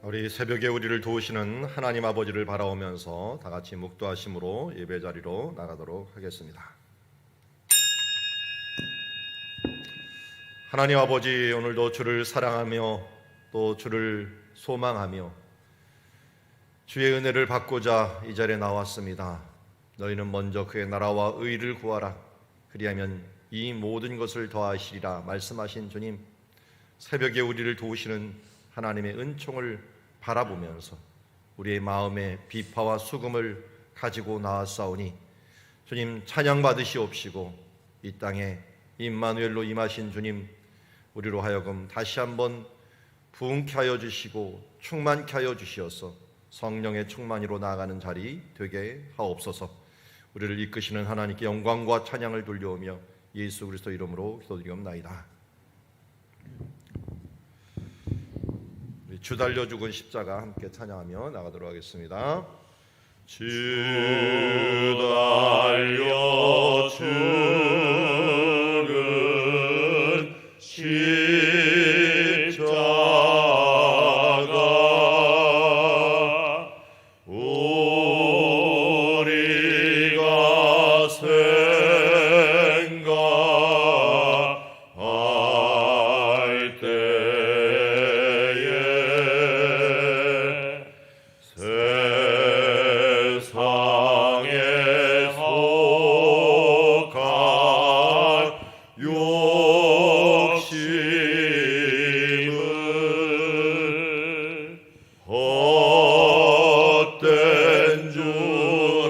우리 새벽에 우리를 도우시는 하나님 아버지를 바라오면서 다 같이 묵도하심으로 예배 자리로 나가도록 하겠습니다. 하나님 아버지, 오늘도 주를 사랑하며 또 주를 소망하며 주의 은혜를 받고자 이 자리에 나왔습니다. 너희는 먼저 그의 나라와 의를 구하라. 그리하면 이 모든 것을 더하시리라 말씀하신 주님, 새벽에 우리를 도우시는 하나님의 은총을 바라보면서 우리의 마음에 비파와 수금을 가지고 나왔사오니 주님 찬양 받으시옵시고, 이 땅에 임마누엘로 임하신 주님, 우리로 하여금 다시 한번 부흥케 하여 주시고 충만케 하여 주시어서 성령의 충만히로 나아가는 자리 되게 하옵소서. 우리를 이끄시는 하나님께 영광과 찬양을 돌려오며 예수 그리스도 이름으로 기도드리옵나이다. 주 달려 죽은 십자가 함께 찬양하며 나가도록 하겠습니다. 주 달려 죽은 십자가 우리가 생각할 때에 세상에 속한 욕심은 헛된 줄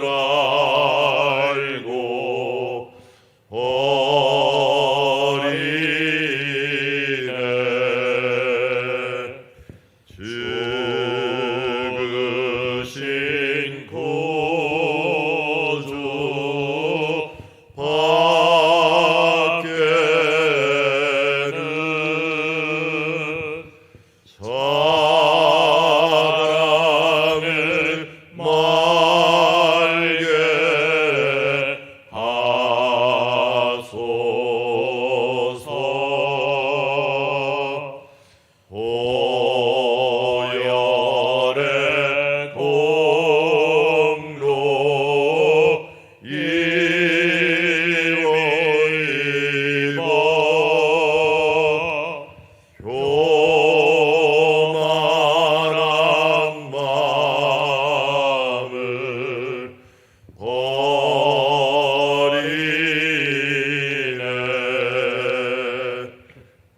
알고 버리네. 죽으신 구주 밖에는 사랑을 말게 하소서. 보혈의 공로 입어 교만한 마음을 버리네.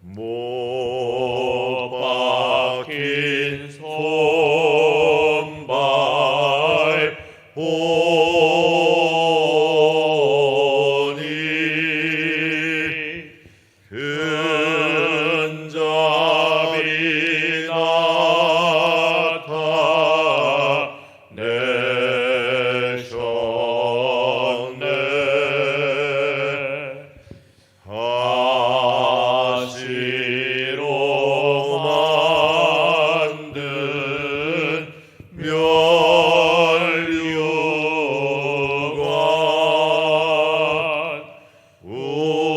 못 박힌 손발 보니 근잡이 나타내셨네. 가시로 만든 면류관 우리를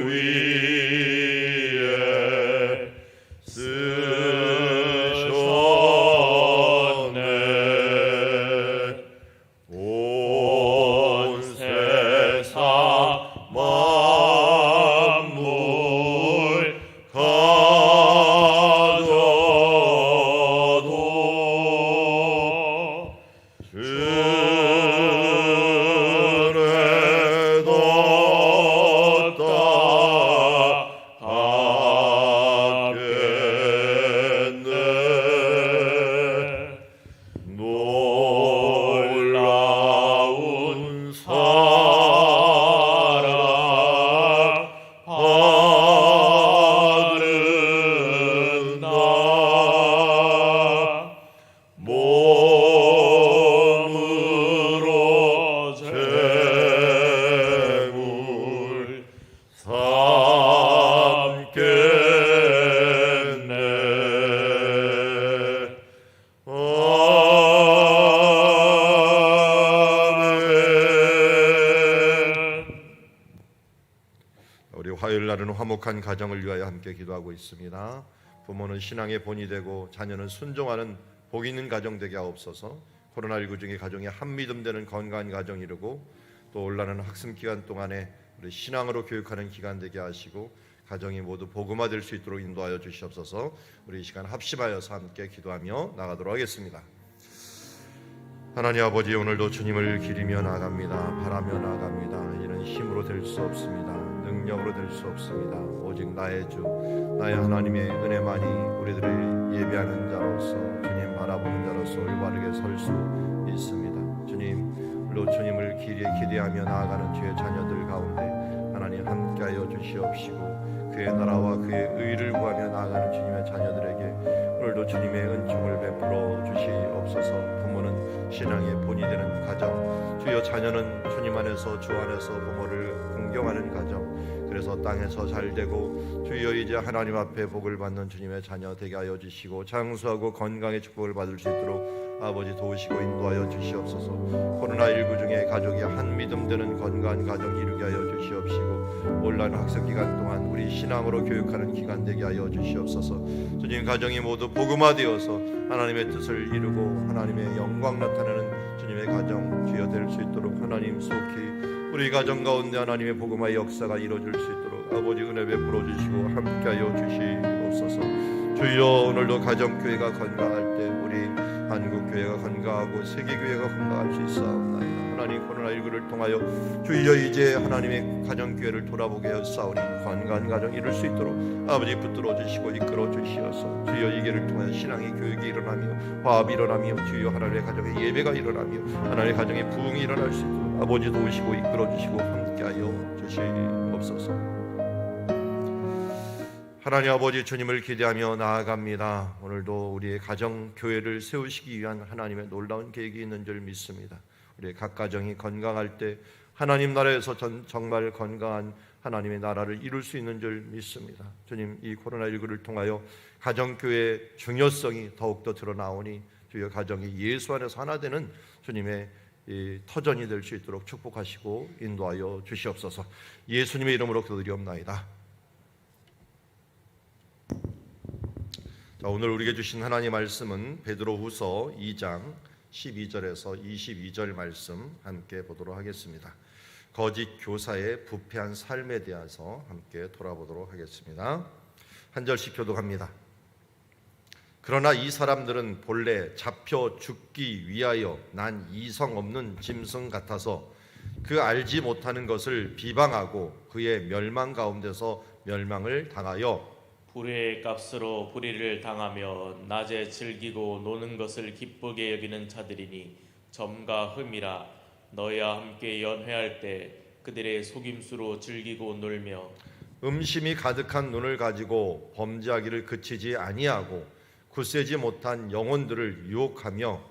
위해 쓰셨네. 온 세상 만물 가져도 주를 뒀다 하겠네. 놀라운 사랑 하는 나 몸으로 재물 삼겠네. 우리 화요일 날은 화목한 가정을 위하여 함께 기도하고 있습니다. 부모는 신앙의 본이 되고 자녀는 순종하는 복 있는 가정 되게 하옵소서. 코로나19 중에 가정이 한 믿음 되는 건강한 가정 이루고 또 올라가는 학습 기간 동안에 우리 신앙으로 교육하는 기간 되게 하시고 가정이 모두 복음화 될 수 있도록 인도하여 주시옵소서. 우리 이 시간 합심하여서 함께 기도하며 나가도록 하겠습니다. 하나님 아버지, 오늘도 주님을 기리며 나갑니다. 바라며 나갑니다. 이는 힘으로 될 수 없습니다. 능력으로 될 수 없습니다. 오직 나의 주, 나의 하나님의 은혜만이 우리들을 예배하는 자로서, 주님 바라보는 자로서 올바르게 설 수 있습니다. 주님, 물론 주님을 기대하며 나아가는 주의 자녀들 가운데 하나님 함께하여 주시옵시고 그의 나라와 그의 의를 구하며 나아가는 주님의 자녀들에게 오늘도 주님의 은총을 베풀어 주시옵소서. 부모는 신앙의 본이 되는 가정, 주여 자녀는 주님 안에서 주 안에서 부모를 공경하는 가정, 그래서 땅에서 잘되고 주여 이제 하나님 앞에 복을 받는 주님의 자녀 되게 하여 주시고 장수하고 건강의 축복을 받을 수 있도록 아버지 도우시고 인도하여 주시옵소서. 코로나19 중에 가족이 한 믿음 되는 건강한 가정 이루게 하여 주시옵시고 온라인 학습 기간 동안 우리 신앙으로 교육하는 기간 되게 하여 주시옵소서. 주님, 가정이 모두 복음화되어서 하나님의 뜻을 이루고 하나님의 영광 나타내는 주님의 가정 주여 될 수 있도록 하나님 속히 우리 가정 가운데 하나님의 복음화의 역사가 이루어질 수 있도록 아버지 은혜 베풀어 주시고 함께하여 주시옵소서. 주여, 오늘도 가정교회가 건강할 때 우리 한국교회가 건강하고 세계교회가 건강할 수 있사옵나이다. 하나님, 코로나19를 통하여 주여 이제 하나님의 가정교회를 돌아보게 하사오니 건강한 가정 이룰 수 있도록 아버지 붙들어 주시고 이끌어 주시어서 주여 이 길을 통하여 신앙의 교육이 일어나며 화합이 일어나며 주여 하나님의 가정의 예배가 일어나며 하나님의 가정의 부흥이 일어날 수 있도록 아버지 도우시고 이끌어 주시고 함께하여 주시옵소서. 하나님 아버지, 주님을 기대하며 나아갑니다. 오늘도 우리의 가정 교회를 세우시기 위한 하나님의 놀라운 계획이 있는 줄 믿습니다. 우리의 각 가정이 건강할 때 하나님 나라에서 정말 건강한 하나님의 나라를 이룰 수 있는 줄 믿습니다. 주님, 이 코로나19를 통하여 가정 교회의 중요성이 더욱더 드러나오니 주여 가정이 예수 안에서 하나 되는 주님의 이 터전이 될 수 있도록 축복하시고 인도하여 주시옵소서. 예수님의 이름으로 기도드리옵나이다. 자, 오늘 우리에게 주신 하나님의 말씀은 베드로후서 2장 12절에서 22절 말씀 함께 보도록 하겠습니다. 거짓 교사의 부패한 삶에 대해서 함께 돌아보도록 하겠습니다. 한 절씩 교독합니다. 그러나 이 사람들은 본래 잡혀 죽기 위하여 난 이성 없는 짐승 같아서 그 알지 못하는 것을 비방하고 그의 멸망 가운데서 멸망을 당하여 불의의 값으로 불의를 당하며 낮에 즐기고 노는 것을 기쁘게 여기는 자들이니 점과 흠이라. 너희와 함께 연회할 때 그들의 속임수로 즐기고 놀며 음심이 가득한 눈을 가지고 범죄하기를 그치지 아니하고 굳세지 못한 영혼들을 유혹하며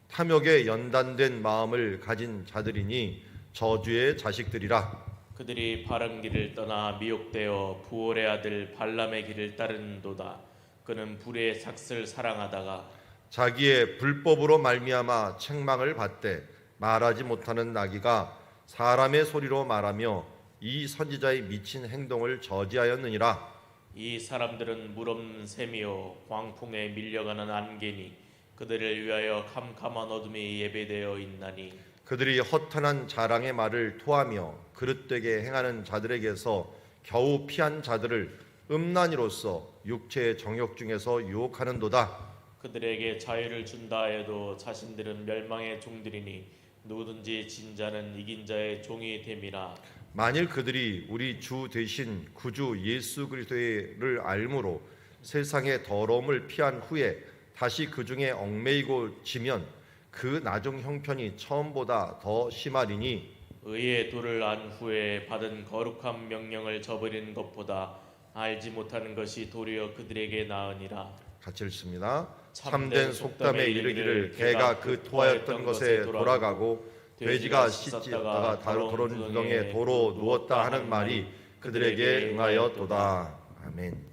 탐욕에 연단된 마음을 가진 자들이니 저주의 자식들이라. 그들이 바른 길을 떠나 미혹되어 부올의 아들 발람의 길을 따르는도다. 그는 불의 삭슬 사랑하다가 자기의 불법으로 말미암아 책망을 받되 말하지 못하는 나귀가 사람의 소리로 말하며 이 선지자의 미친 행동을 저지하였느니라. 이 사람들은 물없는 샘이요 광풍에 밀려가는 안개니 그들을 위하여 캄캄한 어둠이 예배되어 있나니 그들이 허탄한 자랑의 말을 토하며 그릇되게 행하는 자들에게서 겨우 피한 자들을 음란이로서 육체의 정욕 중에서 유혹하는도다. 그들에게 자유를 준다 해도 자신들은 멸망의 종들이니 누구든지 진 자는 이긴 자의 종이 됨이라. 만일 그들이 우리 주 대신 구주 예수 그리스도를 알므로 세상의 더러움을 피한 후에 다시 그 중에 얽매이고 지면 그 나중 형편이 처음보다 더 심하리니 의의 도를 안 후에 받은 거룩한 명령을 저버리는 것보다 알지 못하는 것이 도리어 그들에게 나으니라. 같이 읽습니다. 참된 속담에 이르기를 개가 그 토하였던 것에 돌아가고 돼지가 씻다가 더러운 구덩이에 도로 누웠다 하는 말이 그들에게 응하였도다. 아멘.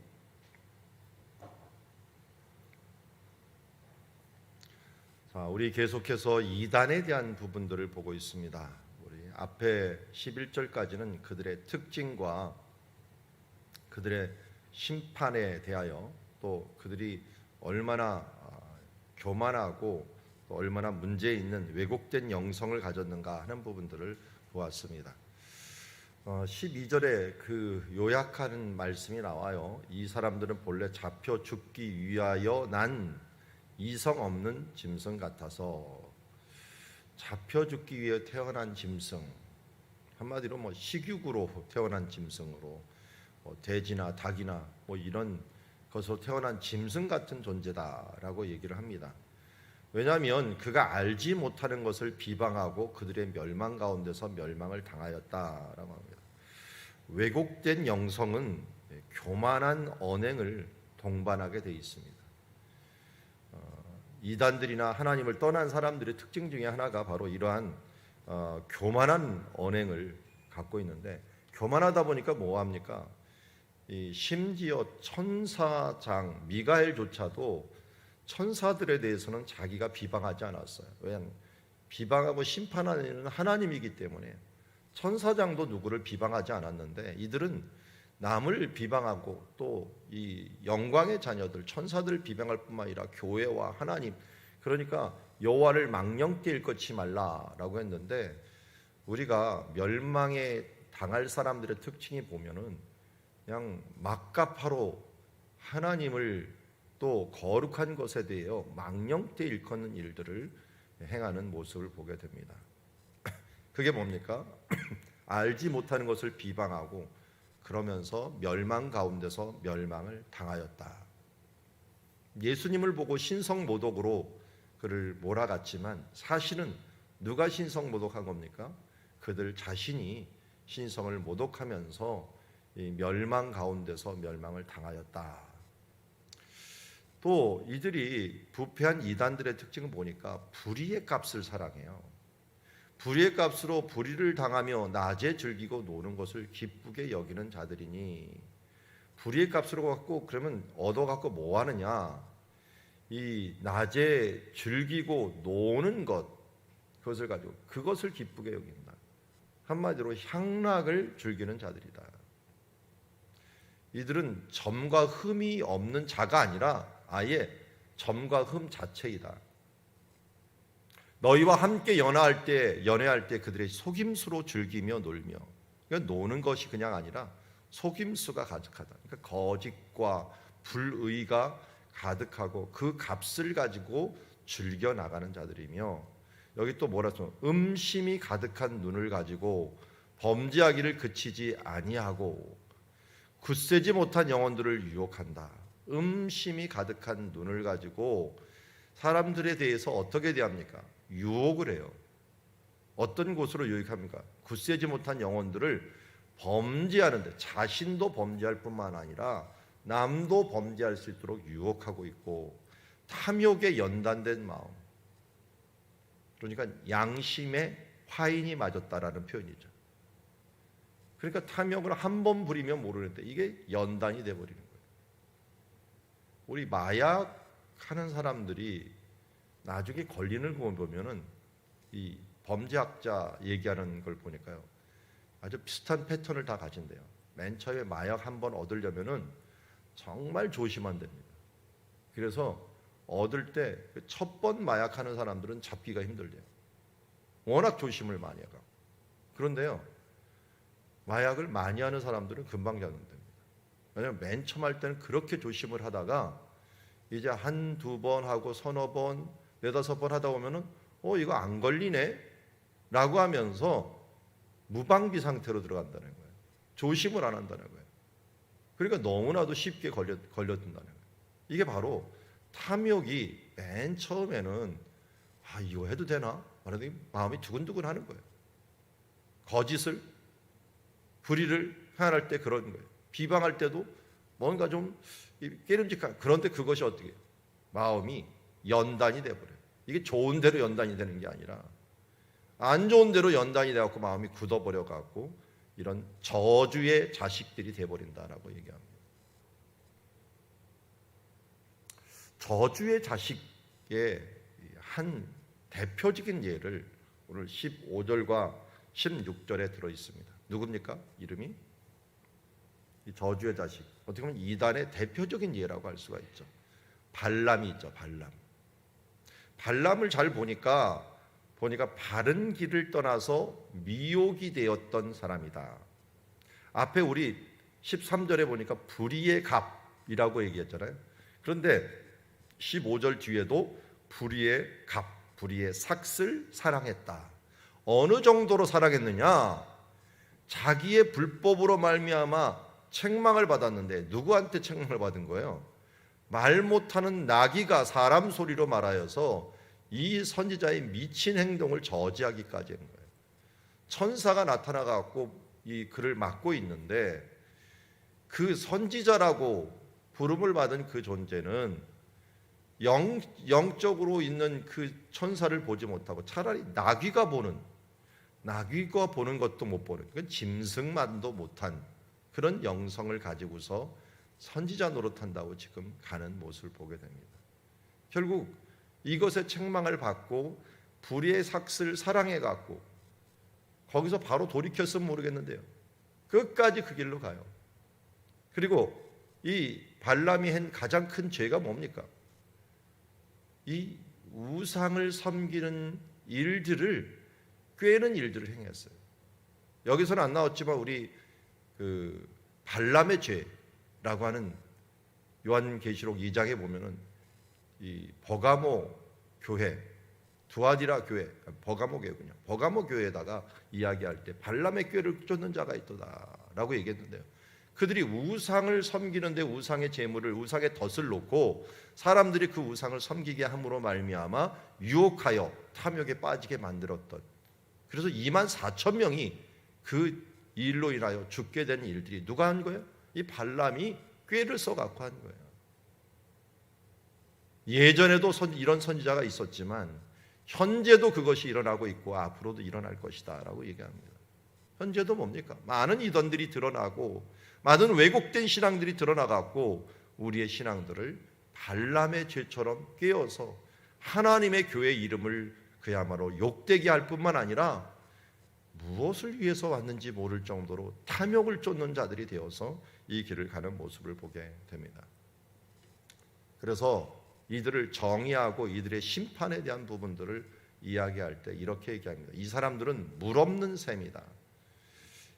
자, 우리 계속해서 이단에 대한 부분들을 보고 있습니다. 우리 앞에 11절까지는 그들의 특징과 그들의 심판에 대하여 또 그들이 얼마나 교만하고 또 얼마나 문제 있는 왜곡된 영성을 가졌는가 하는 부분들을 보았습니다. 12절에 그 요약하는 말씀이 나와요. 이 사람들은 본래 잡혀 죽기 위하여 난 이성 없는 짐승 같아서. 잡혀 죽기 위해 태어난 짐승, 한마디로 식육으로 태어난 짐승으로, 돼지나 닭이나 이런 것으로 태어난 짐승 같은 존재다라고 얘기를 합니다. 왜냐하면 그가 알지 못하는 것을 비방하고 그들의 멸망 가운데서 멸망을 당하였다라고 합니다. 왜곡된 영성은 교만한 언행을 동반하게 돼 있습니다. 이단들이나 하나님을 떠난 사람들의 특징 중에 하나가 바로 이러한 교만한 언행을 갖고 있는데, 교만하다 보니까 뭐합니까? 심지어 천사장 미가엘조차도 천사들에 대해서는 자기가 비방하지 않았어요. 왜냐하면 비방하고 심판하는 하나님이기 때문에. 천사장도 누구를 비방하지 않았는데 이들은 남을 비방하고 또 이 영광의 자녀들 천사들을 비방할 뿐만 아니라 교회와 하나님, 그러니까 여호와를 망령되이 일컫지 말라라고 했는데, 우리가 멸망에 당할 사람들의 특징이 보면은 그냥 막가파로 하나님을 또 거룩한 것에 대하여 망령되이 일컫는 일들을 행하는 모습을 보게 됩니다. 그게 뭡니까? 알지 못하는 것을 비방하고 그러면서 멸망 가운데서 멸망을 당하였다. 예수님을 보고 신성모독으로 그를 몰아갔지만 사실은 누가 신성모독한 겁니까? 그들 자신이 신성을 모독하면서 이 멸망 가운데서 멸망을 당하였다. 또 이들이 부패한 이단들의 특징을 보니까 불의의 값을 사랑해요. 불의의 값으로 불의를 당하며 낮에 즐기고 노는 것을 기쁘게 여기는 자들이니. 불의의 값으로 갖고 그러면 얻어갖고 뭐 하느냐? 이 낮에 즐기고 노는 것, 그것을 가지고 그것을 기쁘게 여긴다. 한마디로 향락을 즐기는 자들이다. 이들은 점과 흠이 없는 자가 아니라 아예 점과 흠 자체이다. 너희와 함께 연애할 때 그들의 속임수로 즐기며 놀며. 그러니까 노는 것이 그냥 아니라 속임수가 가득하다. 그러니까 거짓과 불의가 가득하고 그 값을 가지고 즐겨 나가는 자들이며, 여기 또 뭐라 써? 음심이 가득한 눈을 가지고 범죄하기를 그치지 아니하고 굳세지 못한 영혼들을 유혹한다. 음심이 가득한 눈을 가지고 사람들에 대해서 어떻게 대합니까? 유혹을 해요. 어떤 곳으로 유혹합니까? 굳세지 못한 영혼들을 범죄하는데, 자신도 범죄할 뿐만 아니라 남도 범죄할 수 있도록 유혹하고 있고, 탐욕에 연단된 마음, 그러니까 양심에 화인이 맞았다라는 표현이죠. 그러니까 탐욕을 한 번 부리면 모르는데 이게 연단이 돼버리는 거예요. 우리 마약하는 사람들이 나중에 걸리는 거 보면은 이 범죄학자 얘기하는 걸 보니까요, 아주 비슷한 패턴을 다 가진대요. 맨 처음에 마약 한 번 얻으려면은 정말 조심해야 됩니다. 그래서 얻을 때 첫 번 마약하는 사람들은 잡기가 힘들대요. 워낙 조심을 많이 해가. 그런데요, 마약을 많이 하는 사람들은 금방 잡는답니다. 왜냐하면 맨 처음 할 때는 그렇게 조심을 하다가 이제 한두 번 하고 서너 번, 네다섯 번 하다 보면은 이거 안 걸리네 라고 하면서 무방비 상태로 들어간다는 거예요. 조심을 안 한다는 거예요. 그러니까 너무나도 쉽게 걸려든다는 거예요. 이게 바로 탐욕이 맨 처음에는 이거 해도 되나? 말하더니 마음이 두근두근 하는 거예요. 거짓을, 불의를 행할 때 그런 거예요. 비방할 때도 뭔가 좀 깨름직한, 그런데 그것이 어떻게 해요? 마음이 연단이 돼버려요. 이게 좋은 대로 연단이 되는 게 아니라 안 좋은 대로 연단이 돼갖고 마음이 굳어버려갖고 이런 저주의 자식들이 돼버린다라고 얘기합니다. 저주의 자식의 한 대표적인 예를 오늘 15절과 16절에 들어 있습니다. 누굽니까? 이름이 이 저주의 자식, 어떻게 보면 이단의 대표적인 예라고 할 수가 있죠. 발람이 있죠. 발람을 잘 보니까 바른 길을 떠나서 미혹이 되었던 사람이다. 앞에 우리 13절에 보니까 불의의 갑이라고 얘기했잖아요. 그런데 15절 뒤에도 불의의 갑, 불의의 삭을 사랑했다. 어느 정도로 사랑했느냐? 자기의 불법으로 말미암아 책망을 받았는데, 누구한테 책망을 받은 거예요? 말 못하는 나귀가 사람 소리로 말하여서 이 선지자의 미친 행동을 저지하기까지 한 거예요. 천사가 나타나 갖고 이 그를 막고 있는데, 그 선지자라고 부름을 받은 그 존재는 영적으로 있는 그 천사를 보지 못하고 차라리 나귀가 보는 것도 못 보는, 그건 짐승만도 못한 그런 영성을 가지고서 선지자 노릇한다고 지금 가는 모습을 보게 됩니다. 결국 이것에 책망을 받고 불의의 삭을 사랑해 갖고 거기서 바로 돌이켰으면 모르겠는데요, 끝까지 그 길로 가요. 그리고 이 발람이 한 가장 큰 죄가 뭡니까? 이 우상을 섬기는 일들을 꾀는 일들을 행했어요. 여기서는 안 나왔지만 우리 그 발람의 죄라고 하는 요한계시록 2장에 보면은 이 버가모 교회, 두아디라 교회, 버가모 교회군요. 버가모 교회에다가 이야기할 때 발람의 꾀를 쫓는 자가 있도다라고 얘기했는데요. 그들이 우상을 섬기는데 우상의 제물을, 우상의 덫을 놓고 사람들이 그 우상을 섬기게 함으로 말미암아 유혹하여 탐욕에 빠지게 만들었던, 그래서 24,000명이 그 일로 인하여 죽게 된 일들이 누가 한 거예요? 이 발람이 꾀를 써갖고 한 거예요. 예전에도 이런 선지자가 있었지만 현재도 그것이 일어나고 있고 앞으로도 일어날 것이다 라고 얘기합니다. 현재도 뭡니까? 많은 이단들이 드러나고 많은 왜곡된 신앙들이 드러나갖고 우리의 신앙들을 발람의 죄처럼 깨어서 하나님의 교회 이름을 그야말로 욕되게 할 뿐만 아니라 무엇을 위해서 왔는지 모를 정도로 탐욕을 쫓는 자들이 되어서 이 길을 가는 모습을 보게 됩니다. 그래서 이들을 정의하고 이들의 심판에 대한 부분들을 이야기할 때 이렇게 얘기합니다. 이 사람들은 물 없는 샘이다.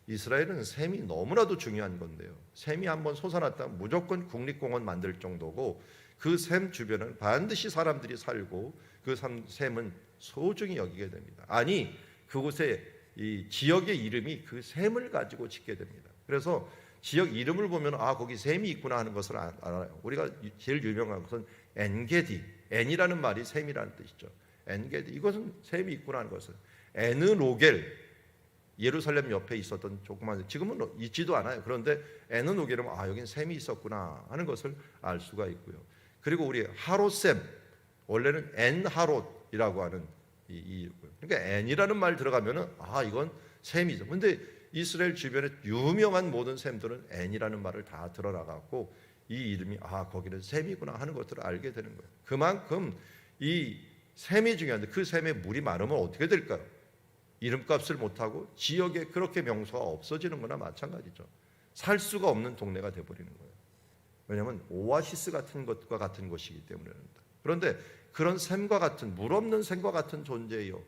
이스라엘은 샘이 너무나도 중요한 건데요, 샘이 한번 솟아났다면 무조건 국립공원 만들 정도고, 그 샘 주변은 반드시 사람들이 살고 그 샘은 소중히 여기게 됩니다. 아니, 그곳에 이 지역의 이름이 그 샘을 가지고 짓게 됩니다. 그래서 지역 이름을 보면 거기 샘이 있구나 하는 것을 알아요. 우리가 제일 유명한 것은 엔게디, 엔이라는 말이 샘이라는 뜻이죠. 엔게디, 이것은 샘이 있구나 하는 것을. 에느노겔, 예루살렘 옆에 있었던 조그만, 지금은 있지도 않아요. 그런데 에느노겔은 여긴 샘이 있었구나 하는 것을 알 수가 있고요. 그리고 우리 하롯샘, 원래는 엔하롯이라고 하는 그러니까 엔이라는 말 들어가면은 이건 샘이죠. 근데 이스라엘 주변에 유명한 모든 샘들은 엔이라는 말을 다 들어나갔고 이 이름이 거기는 샘이구나 하는 것들을 알게 되는 거예요. 그만큼 이 샘이 중요한데 그 샘에 물이 많으면 어떻게 될까요? 이름값을 못하고 지역에 그렇게 명소가 없어지는 거나 마찬가지죠. 살 수가 없는 동네가 되어버리는 거예요. 왜냐하면 오아시스 같은 것과 같은 것이기 때문입니다. 그런데 그런 샘과 같은, 물 없는 샘과 같은 존재예요.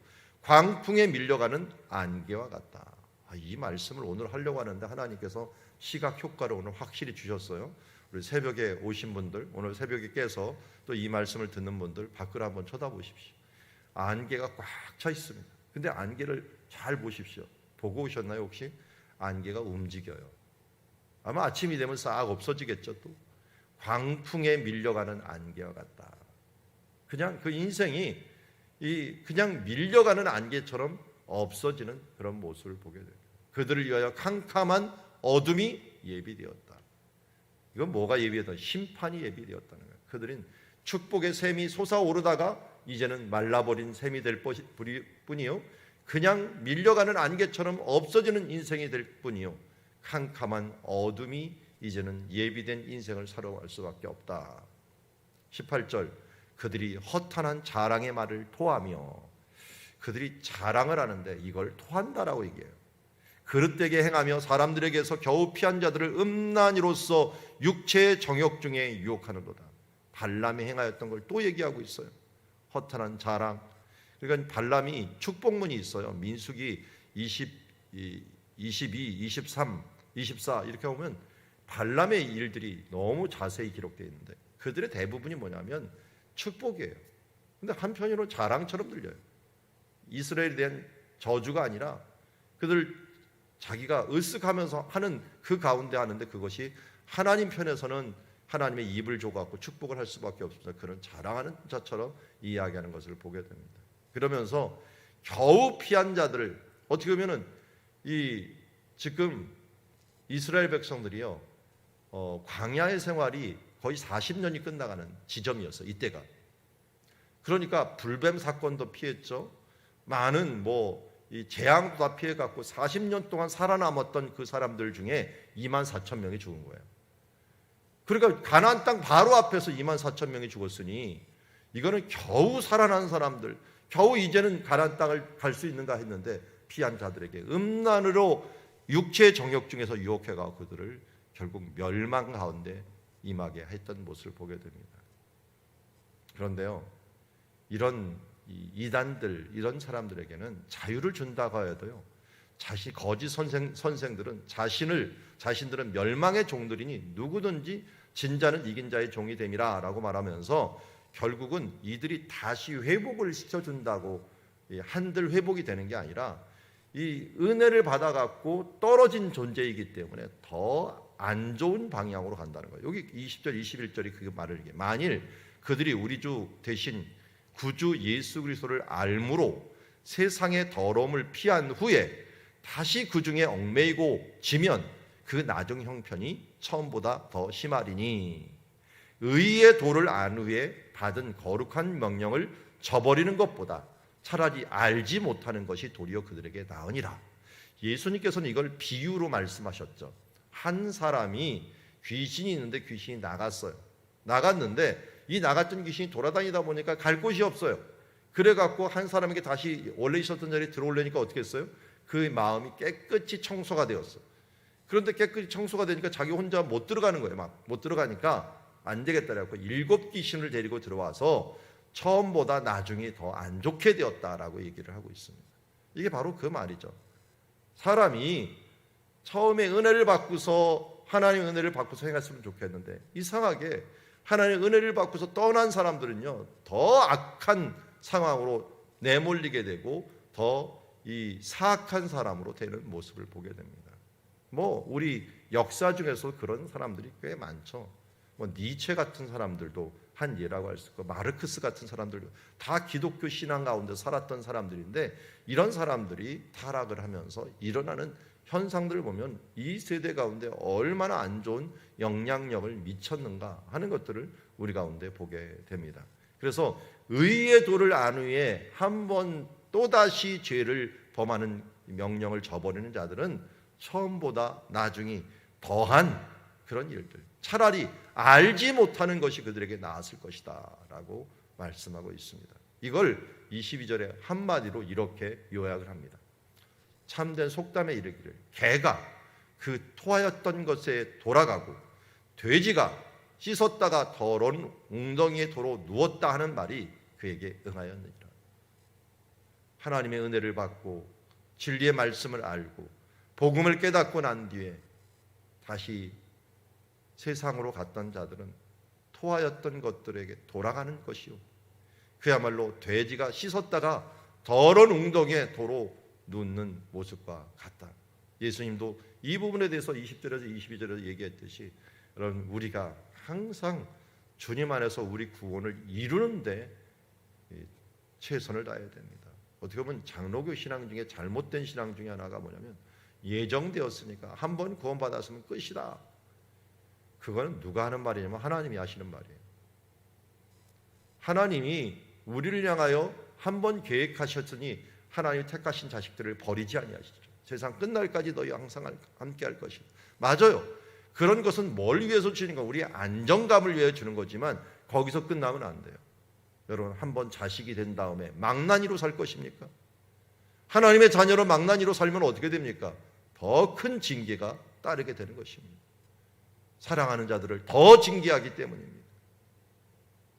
광풍에 밀려가는 안개와 같다. 이 말씀을 오늘 하려고 하는데 하나님께서 시각 효과를 오늘 확실히 주셨어요. 우리 새벽에 오신 분들, 오늘 새벽에 깨서 또 이 말씀을 듣는 분들 밖을 한번 쳐다보십시오. 안개가 꽉 차 있습니다. 근데 안개를 잘 보십시오. 보고 오셨나요 혹시? 안개가 움직여요. 아마 아침이 되면 싹 없어지겠죠. 또 광풍에 밀려가는 안개와 같다. 그냥 그 인생이 그냥 밀려가는 안개처럼 없어지는 그런 모습을 보게 돼요. 그들을 위하여 캄캄한 어둠이 예비되었다. 이건 뭐가 예비되었다? 심판이 예비되었다는 거예요. 그들은 축복의 샘이 솟아오르다가 이제는 말라버린 샘이 될 뿐이요, 그냥 밀려가는 안개처럼 없어지는 인생이 될 뿐이요, 캄캄한 어둠이 이제는 예비된 인생을 살아갈 수밖에 없다. 18절, 그들이 허탄한 자랑의 말을 토하며, 그들이 자랑을 하는데 이걸 토한다라고 얘기해요. 그릇되게 행하며 사람들에게서 겨우 피한 자들을 음란이로서 육체의 정욕 중에 유혹하는도다. 발람이 행하였던 걸 또 얘기하고 있어요. 허탄한 자랑. 그러니까 발람이 축복문이 있어요. 민수기 22, 23, 24 이렇게 보면 발람의 일들이 너무 자세히 기록되어 있는데 그들의 대부분이 뭐냐면 축복이에요. 근데 한편으로 자랑처럼 들려요. 이스라엘에 대한 저주가 아니라 그들 자기가 으쓱하면서 하는 그 가운데 하는데 그것이 하나님 편에서는 하나님의 입을 줘갖고 축복을 할 수밖에 없습니다. 그런 자랑하는 자처럼 이야기하는 것을 보게 됩니다. 그러면서 겨우 피한 자들을 어떻게 보면은 이 지금 이스라엘 백성들이요 광야의 생활이 거의 40년이 끝나가는 지점이었어요. 이때가. 그러니까 불뱀 사건도 피했죠. 많은 이 재앙도 다 피해갖고 40년 동안 살아남았던 그 사람들 중에 24,000명이 죽은 거예요. 그러니까 가나안 땅 바로 앞에서 24,000명이 죽었으니 이거는 겨우 살아난 사람들, 겨우 이제는 가나안 땅을 갈 수 있는가 했는데 피한 자들에게 음란으로 육체의 정욕 중에서 유혹해가 그들을 결국 멸망 가운데 임하게 했던 모습을 보게 됩니다. 그런데요, 이런 이단들, 이런 사람들에게는 자유를 준다고 해도요, 거짓 선생들은 자신들은 멸망의 종들이니 누구든지 진자는 이긴 자의 종이 됨이라 라고 말하면서 결국은 이들이 다시 회복을 시켜준다고 한들 회복이 되는 게 아니라 이 은혜를 받아갖고 떨어진 존재이기 때문에 더 안 좋은 방향으로 간다는 거예요. 여기 20절, 21절이 그 말을 얘기해요. 만일 그들이 우리 주 대신 구주 예수 그리스도를 알므로 세상의 더러움을 피한 후에 다시 그 중에 얽매이고 지면 그 나중 형편이 처음보다 더 심하리니 의의 도를 안 후에 받은 거룩한 명령을 저버리는 것보다 차라리 알지 못하는 것이 도리어 그들에게 나으니라. 예수님께서는 이걸 비유로 말씀하셨죠. 한 사람이 귀신이 있는데 귀신이 나갔는데 이 나갔던 귀신이 돌아다니다 보니까 갈 곳이 없어요. 그래갖고 한 사람에게 다시 원래 있었던 자리에 들어오려니까 어떻게 했어요? 그 마음이 깨끗이 청소가 되었어. 그런데 깨끗이 청소가 되니까 자기 혼자 못 들어가는 거예요. 못 들어가니까 안 되겠다 그래갖고 7 귀신을 데리고 들어와서 처음보다 나중에 더 안 좋게 되었다라고 얘기를 하고 있습니다. 이게 바로 그 말이죠. 사람이 처음에 은혜를 받고서 하나님의 은혜를 받고서 행했으면 좋겠는데 이상하게 하나님의 은혜를 받고서 떠난 사람들은요 더 악한 상황으로 내몰리게 되고 더 이 사악한 사람으로 되는 모습을 보게 됩니다. 우리 역사 중에서 그런 사람들이 꽤 많죠. 니체 같은 사람들도 한 예라고 할 수 있고 마르크스 같은 사람들도 다 기독교 신앙 가운데 살았던 사람들인데 이런 사람들이 타락을 하면서 일어나는 현상들을 보면 이 세대 가운데 얼마나 안 좋은 영향력을 미쳤는가 하는 것들을 우리 가운데 보게 됩니다. 그래서 의의 도를 안 후에 한 번 또다시 죄를 범하는 명령을 저버리는 자들은 처음보다 나중이 더한 그런 일들, 차라리 알지 못하는 것이 그들에게 나았을 것이다 라고 말씀하고 있습니다. 이걸 22절에 한마디로 이렇게 요약을 합니다. 참된 속담에 이르기를 개가 그 토하였던 것에 돌아가고 돼지가 씻었다가 더러운 웅덩이에 도로 누웠다 하는 말이 그에게 응하였느니라. 하나님의 은혜를 받고 진리의 말씀을 알고 복음을 깨닫고 난 뒤에 다시 세상으로 갔던 자들은 토하였던 것들에게 돌아가는 것이요 그야말로 돼지가 씻었다가 더러운 웅덩이에 도로 눕는 모습과 같다. 예수님도 이 부분에 대해서 20절에서 22절에서 얘기했듯이 여러분 우리가 항상 주님 안에서 우리 구원을 이루는데 최선을 다해야 됩니다. 어떻게 보면 장로교 신앙 중에 잘못된 신앙 중에 하나가 뭐냐면 예정되었으니까 한번 구원받았으면 끝이다. 그거는 누가 하는 말이냐면 하나님이 하시는 말이에요. 하나님이 우리를 향하여 한번 계획하셨으니 하나님이 택하신 자식들을 버리지 아니하시죠. 세상 끝날까지 너희 항상 함께 할 것이다. 맞아요. 그런 것은 뭘 위해서 주는 거? 우리의 안정감을 위해 주는 거지만 거기서 끝나면 안 돼요. 여러분 한번 자식이 된 다음에 망나니로 살 것입니까? 하나님의 자녀로 망나니로 살면 어떻게 됩니까? 더 큰 징계가 따르게 되는 것입니다. 사랑하는 자들을 더 징계하기 때문입니다.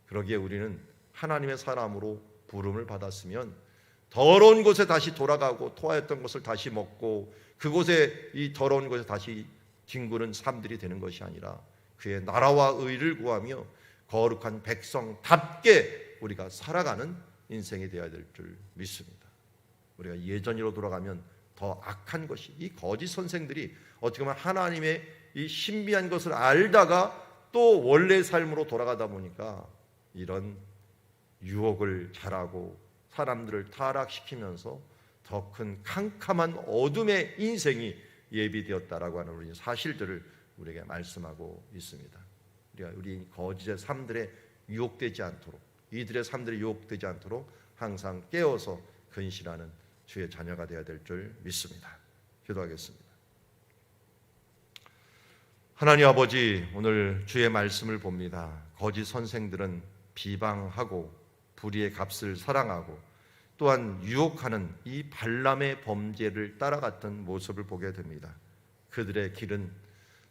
그러기에 우리는 하나님의 사람으로 부름을 받았으면 더러운 곳에 다시 돌아가고 토하였던 것을 다시 먹고 그곳에 이 더러운 곳에 다시 뒹구는 삶들이 되는 것이 아니라 그의 나라와 의를 구하며 거룩한 백성답게 우리가 살아가는 인생이 되어야 될 줄 믿습니다. 우리가 예전으로 돌아가면 더 악한 것이, 이 거짓 선생들이 어떻게 보면 하나님의 이 신비한 것을 알다가 또 원래 삶으로 돌아가다 보니까 이런 유혹을 잘하고 사람들을 타락시키면서 더 큰 캄캄한 어둠의 인생이 예비되었다라고 하는 우리 사실들을 우리에게 말씀하고 있습니다. 우리 거짓의 삶들에 유혹되지 않도록, 이들의 삶들에 유혹되지 않도록 항상 깨어서 근신하는 주의 자녀가 되어야 될 줄 믿습니다. 기도하겠습니다. 하나님 아버지, 오늘 주의 말씀을 봅니다. 거짓 선생들은 비방하고 불의의 값을 사랑하고 또한 유혹하는 이 발람의 범죄를 따라갔던 모습을 보게 됩니다. 그들의 길은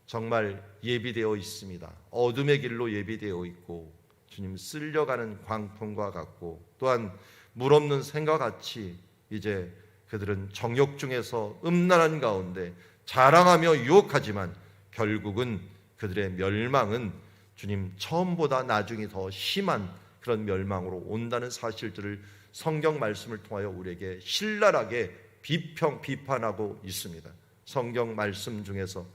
정말 예비되어 있습니다. 어둠의 길로 예비되어 있고 주님 쓸려가는 광풍과 같고 또한 물 없는 샘과 같이 이제 그들은 정욕 중에서 음란한 가운데 자랑하며 유혹하지만 결국은 그들의 멸망은 주님 처음보다 나중이 더 심한 그런 멸망으로 온다는 사실들을 성경 말씀을 통하여 우리에게 신랄하게 비판하고 있습니다. 성경 말씀 중에서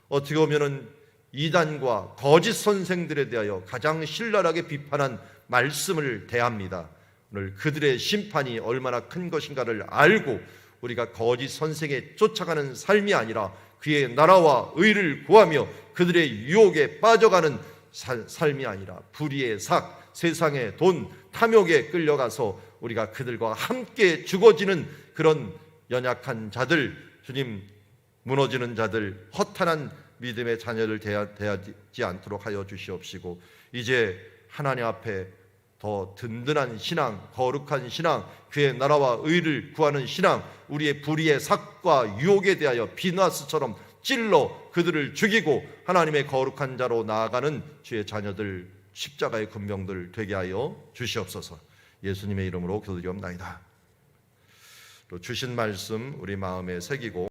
어떻게 보면은 이단과 거짓 선생들에 대하여 가장 신랄하게 비판한 말씀을 대합니다. 오늘 그들의 심판이 얼마나 큰 것인가를 알고 우리가 거짓 선생에 쫓아가는 삶이 아니라 그의 나라와 의를 구하며 그들의 유혹에 빠져가는 삶이 아니라 불의의 삭, 세상의 돈, 탐욕에 끌려가서 우리가 그들과 함께 죽어지는 그런 연약한 자들, 주님 무너지는 자들, 허탄한 믿음의 자녀들 대하지 않도록 하여 주시옵시고 이제 하나님 앞에 더 든든한 신앙, 거룩한 신앙, 그의 나라와 의를 구하는 신앙, 우리의 불의의 삭과 유혹에 대하여 비나스처럼 찔러 그들을 죽이고 하나님의 거룩한 자로 나아가는 주의 자녀들, 십자가의 군병들 되게 하여 주시옵소서. 예수님의 이름으로 기도드리옵나이다. 또 주신 말씀 우리 마음에 새기고